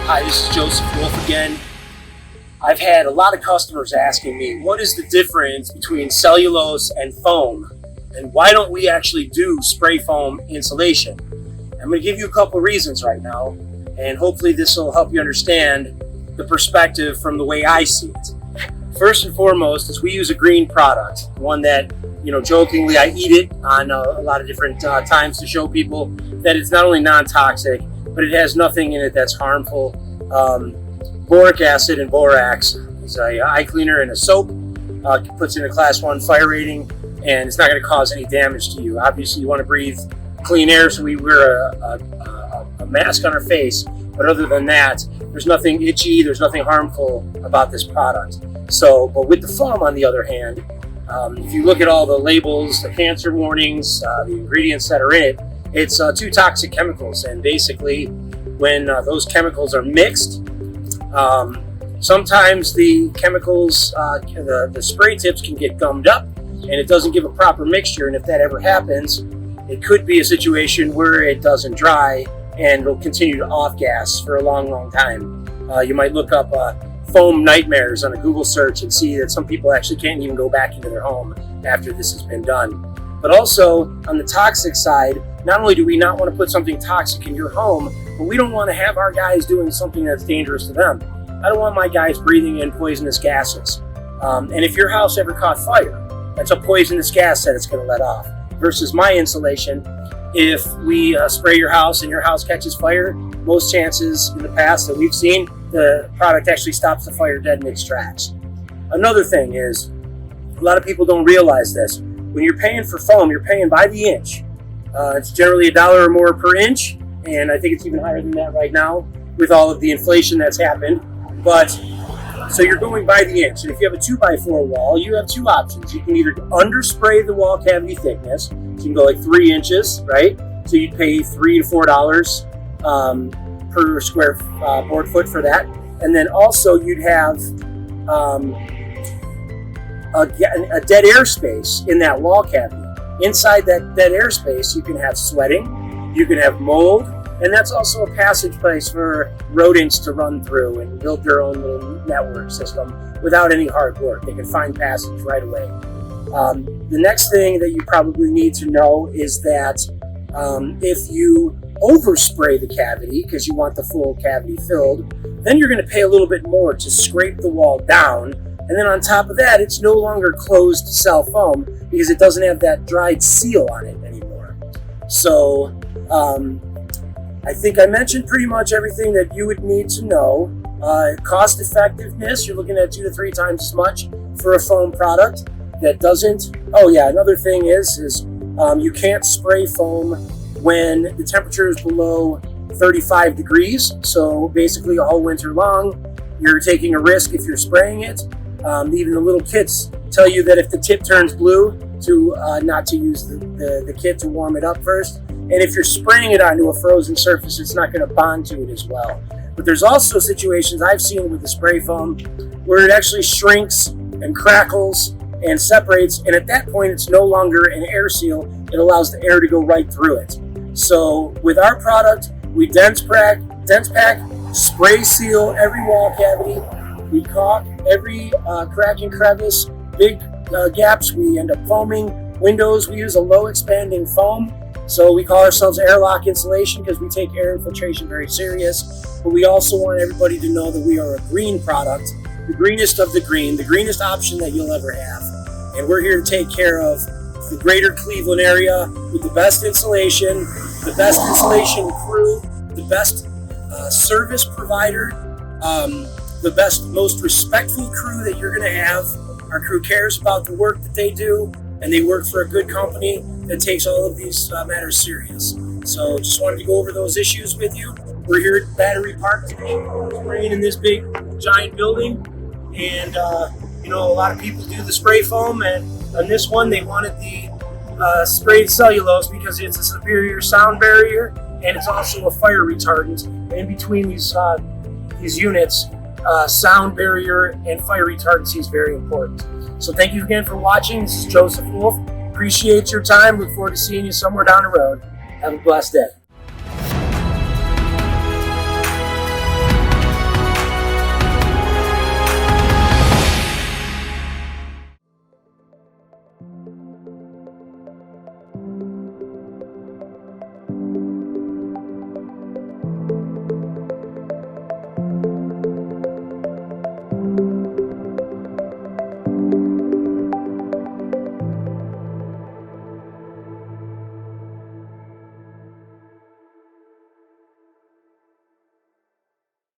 Hi, this is Joseph Wolf again. I've had a lot of customers asking me, what is the difference between cellulose and foam? And why don't we actually do spray foam insulation? I'm going to give you a couple of reasons right now, and hopefully this will help you understand the perspective from the way I see it. First and foremost is we use a green product, one that, jokingly I eat it on a lot of different times to show people that it's not only non-toxic, but it has nothing in it that's harmful. Boric acid and borax is a eye cleaner and a soap. Puts in a class 1 fire rating, and it's not going to cause any damage to you. Obviously, you want to breathe clean air, so we wear a mask on our face. But other than that, there's nothing itchy, there's nothing harmful about this product. But with the foam, on the other hand, if you look at all the labels, the cancer warnings, the ingredients that are in it, it's 2 toxic chemicals. And basically, when those chemicals are mixed, sometimes the chemicals, the spray tips can get gummed up, and it doesn't give a proper mixture. And if that ever happens, it could be a situation where it doesn't dry and it'll continue to off-gas for a long, long time. You might look up foam nightmares on a Google search and see that some people actually can't even go back into their home after this has been done. But also, on the toxic side, not only do we not want to put something toxic in your home, but we don't want to have our guys doing something that's dangerous to them. I don't want my guys breathing in poisonous gases. And if your house ever caught fire, that's a poisonous gas that it's going to let off. Versus my insulation, if we spray your house and your house catches fire, most chances in the past that we've seen, the product actually stops the fire dead in its tracks. Another thing is, a lot of people don't realize this. When you're paying for foam, you're paying by the inch. It's generally $1 or more per inch, and I think it's even higher than that right now with all of the inflation that's happened. But so you're going by the inch, and if you have a 2x4 wall, you have 2 options. You can either underspray the wall cavity thickness, so you can go like 3 inches, right? So you'd pay $3 to $4 per square board foot for that, and then also you'd have a dead airspace in that wall cavity. Inside that dead airspace, you can have sweating, you can have mold, and that's also a passage place for rodents to run through and build their own little network system without any hard work. They can find passage right away. The next thing that you probably need to know is that if you overspray the cavity because you want the full cavity filled, then you're going to pay a little bit more to scrape the wall down. And then on top of that, it's no longer closed cell foam because it doesn't have that dried seal on it anymore. So I think I mentioned pretty much everything that you would need to know. Cost effectiveness, you're looking at 2 to 3 times as much for a foam product that doesn't. Oh yeah, another thing is you can't spray foam when the temperature is below 35 degrees. So basically all winter long, you're taking a risk if you're spraying it. Even the little kits tell you that if the tip turns blue, to not to use the kit to warm it up first. And if you're spraying it onto a frozen surface, it's not going to bond to it as well. But there's also situations I've seen with the spray foam where it actually shrinks and crackles and separates, and at that point it's no longer an air seal. It allows the air to go right through it. So with our product, we dense pack, spray seal every wall cavity. We caulk every crack and crevice, big gaps. We end up foaming windows. We use a low expanding foam. So we call ourselves airlock insulation because we take air infiltration very serious. But we also want everybody to know that we are a green product, the greenest of the greenest option that you'll ever have. And we're here to take care of the greater Cleveland area with the best insulation crew, the best service provider, the best, most respectful crew that you're going to have. Our crew cares about the work that they do, and they work for a good company that takes all of these matters serious. So just wanted to go over those issues with you. We're here at Battery Park today, spraying in this big, giant building. And, a lot of people do the spray foam, and on this one, they wanted the sprayed cellulose because it's a superior sound barrier, and it's also a fire retardant. And in between these units, sound barrier and fire retardancy is very important. So thank you again for watching. This is Joseph Wolf. Appreciate your time. Look forward to seeing you somewhere down the road. Have a blessed day.